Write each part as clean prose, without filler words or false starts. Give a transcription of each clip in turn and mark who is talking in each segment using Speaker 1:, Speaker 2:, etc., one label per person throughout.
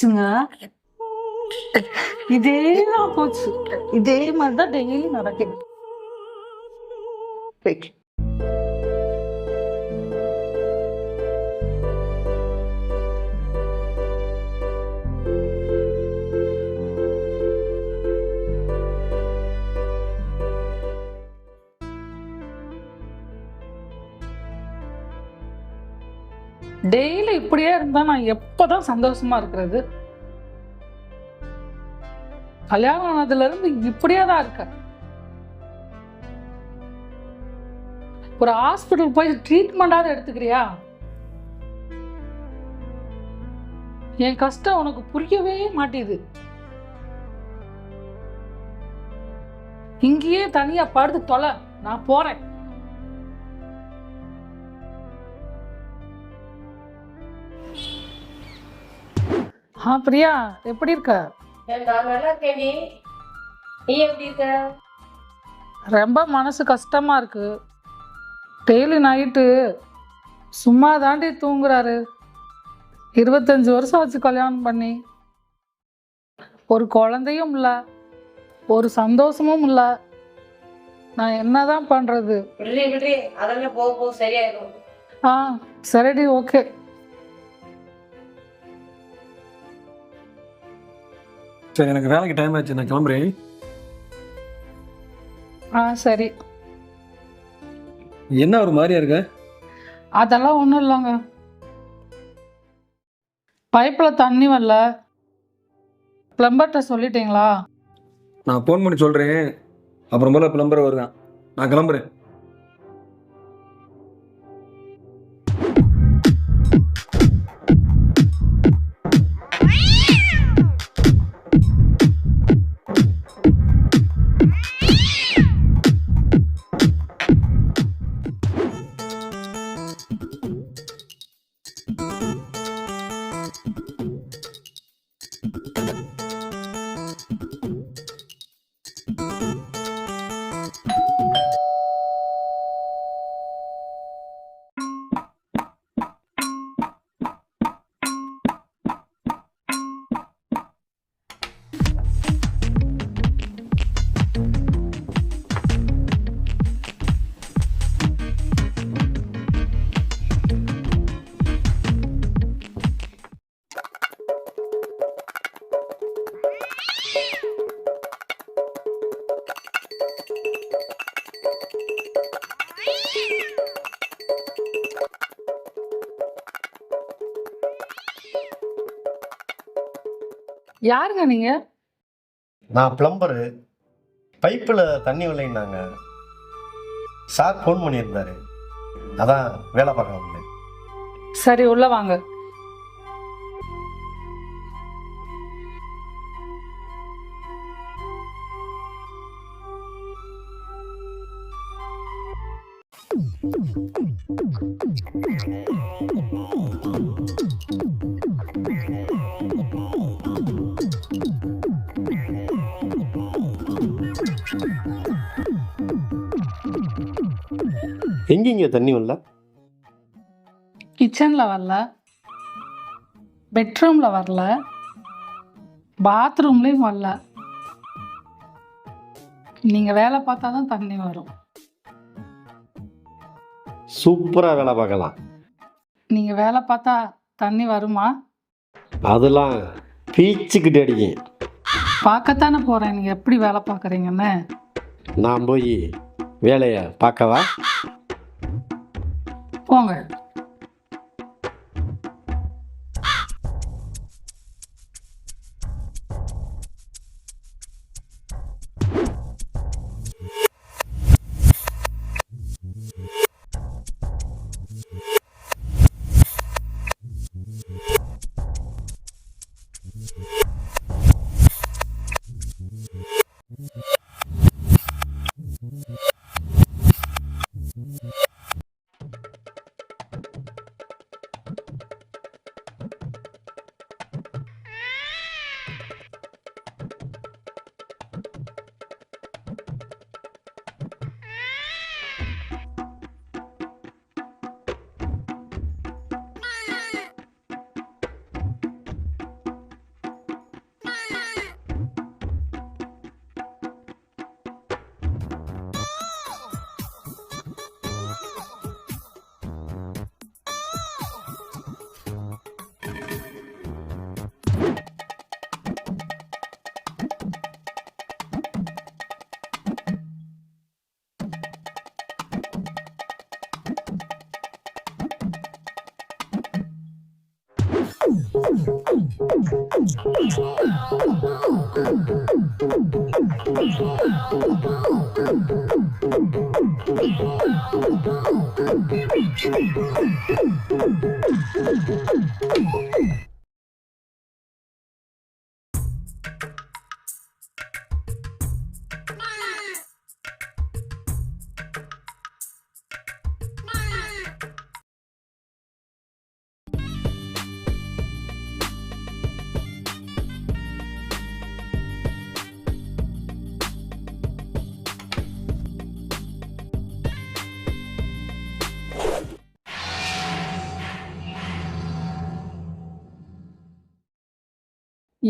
Speaker 1: போச்சுங்க. இதேதான் போச்சு. இதே மாதிரிதான் டெய்லி நடக்குது. டெய்லி இப்படியே இருந்தா நான் எப்பதான் சந்தோஷமா இருக்கிறது? கல்யாணம் ஆனதுல இருந்து இப்படியே தான் இருக்க. ஒரு ஹாஸ்பிட்டல் போய் ட்ரீட்மெண்டாவது எடுத்துக்கிறியா? என் கஷ்டம் உனக்கு புரியவே மாட்டேது. இங்கேயே தனியா படுத்து தொலை, நான் போறேன். பிரியா, எப்படி இருக்க?
Speaker 2: நான் நல்லா இருக்கேன். நீ எப்படி இருக்க?
Speaker 1: ரொம்ப மனசு கஷ்டமா இருக்கு. டெய்லி நைட்டு சும்மா தாண்டி தூங்குறாரு. 25 வருஷம் வச்சு கல்யாணம் பண்ணி ஒரு குழந்தையும் இல்லை, ஒரு சந்தோஷமும் இல்லை. நான் என்னதான் பண்றது?
Speaker 2: விடுறி அதெல்லாம் போக போக சரியாயிடும்.
Speaker 1: சரிடி, ஓகே.
Speaker 3: சரி, எனக்கு வேலைக்கு டைம் ஆச்சு, நான் கிளம்புறேன்.
Speaker 1: சரி.
Speaker 3: என்ன ஒரு மாதிரியா இருக்க?
Speaker 1: அதெல்லாம் ஒன்றும் இல்லைங்க. பைப்பில் தண்ணி வரல. பிளம்பர்கிட்ட சொல்லிட்டீங்களா?
Speaker 3: நான் ஃபோன் பண்ணி சொல்கிறேன். அப்புறம் போல பிளம்பர் வருவேன். நான் கிளம்புறேன்.
Speaker 1: யாருங்க நீங்க?
Speaker 4: நான் பிளம்பரு. பைப்பில் தண்ணி வரலைன்னாங்க. சார் ஃபோன் பண்ணியிருந்தாரு, அதான் வேலை பார்க்க வந்தேன்.
Speaker 1: சரி, உள்ள வாங்க.
Speaker 4: எங்கேங்க தண்ணி வரல?
Speaker 1: கிச்சன்ல வரல, பெட்ரூம்ல வரல, பாத்ரூம்லயும் வரல. நீங்க வேலை பார்த்தாதான் தண்ணி வரும்.
Speaker 4: சூப்பராக வேலை பார்க்கலாம்.
Speaker 1: நீங்க வேலை பார்த்தா தண்ணி வருமா?
Speaker 4: அதெல்லாம் பீச்சுக்கிட்டு அடிக்கும்.
Speaker 1: பார்க்கத்தானே போறேன் நீங்க எப்படி வேலை பார்க்குறீங்கன்னு.
Speaker 4: நான் போய் வேலையை பார்க்கவா?
Speaker 1: போங்க.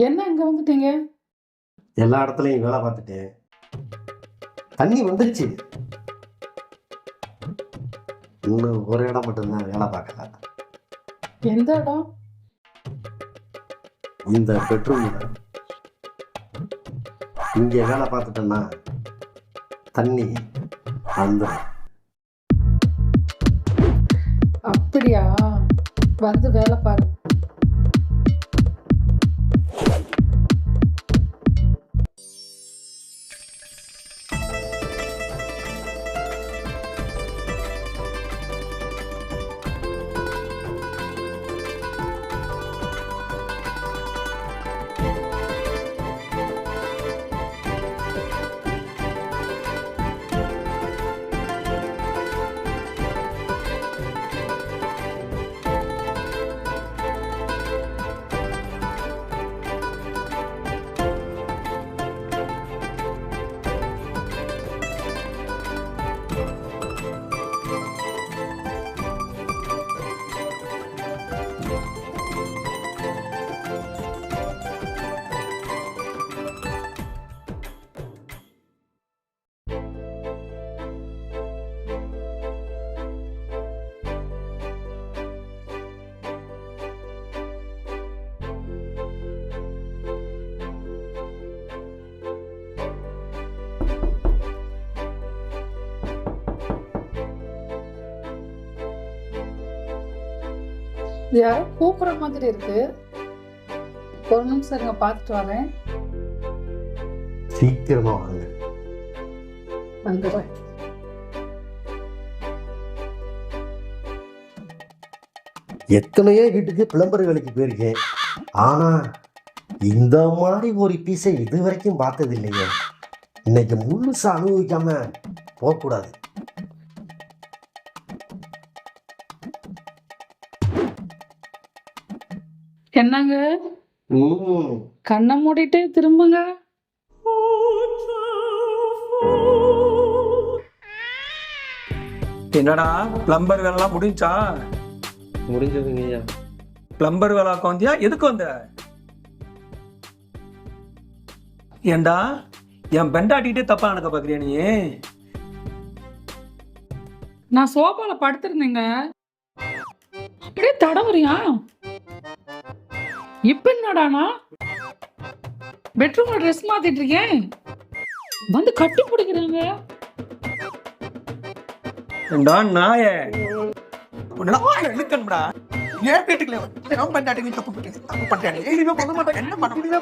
Speaker 1: என்ன இங்க வந்துட்டீங்க?
Speaker 4: எல்லா இடத்துலையும் வேலை பார்த்துட்டேன். தண்ணி வந்துருச்சு. இன்னும் ஒரு இடம் மட்டும்தான் வேலை பார்க்கல.
Speaker 1: எந்த இடம்?
Speaker 4: இந்த பெட்ரூம் இங்க வேலை பார்த்துட்டேன்னா தண்ணி வந்துடும்.
Speaker 1: அப்படியா? வந்து வேலை பாரு. யாரோ கூப்பிடுற மாதிரி இருக்கு. ஒரு நிமிஷம் இருங்க, பார்த்துட்டு வரேன்.
Speaker 4: சீக்கிரமா வாங்க.
Speaker 1: வந்துடுறேன்.
Speaker 4: எத்தனையோ வீட்டுக்கு பிளம்பர் வேலைக்கு போயிருக்கேன். ஆனா இந்த மாதிரி ஒரு பீஸை இது வரைக்கும் பார்த்தது இல்லைங்க. இன்னைக்கு முழுசா அனுபவிக்காம போகக்கூடாது.
Speaker 1: என்னங்க கண்ணை மூடிட்டு திரும்புங்க.
Speaker 3: என்னடா பிளம்பர் வேலைலாம் முடிஞ்சா?
Speaker 4: முடிஞ்சதுங்க ஐயா.
Speaker 3: பிளம்பர் வேலைக்கு வந்தியா? எதுக்கு வந்த? ஏண்டா என் பெண்டாட்டிகிட்டே தப்பா நடக்க பாக்குறியா நீ?
Speaker 1: நான் சோபால படுத்திருந்தேங்க, அப்படியே தடவுறியா? இப்ப என்னடானா பெட்ரூம்ல ட்ரெஸ் மாத்திட்டு இருக்கேன், வந்து கட்டி பிடிக்கிறாங்க.
Speaker 3: ஏண்டா நாயே, இழுக்கணும்டா. ஏன் வீட்டுக்குள்ள பெண்டாட்டி தப்பு பண்ணிட்டேன். என்ன பண்ண மாட்டேன், என்ன பண்ண முடியல.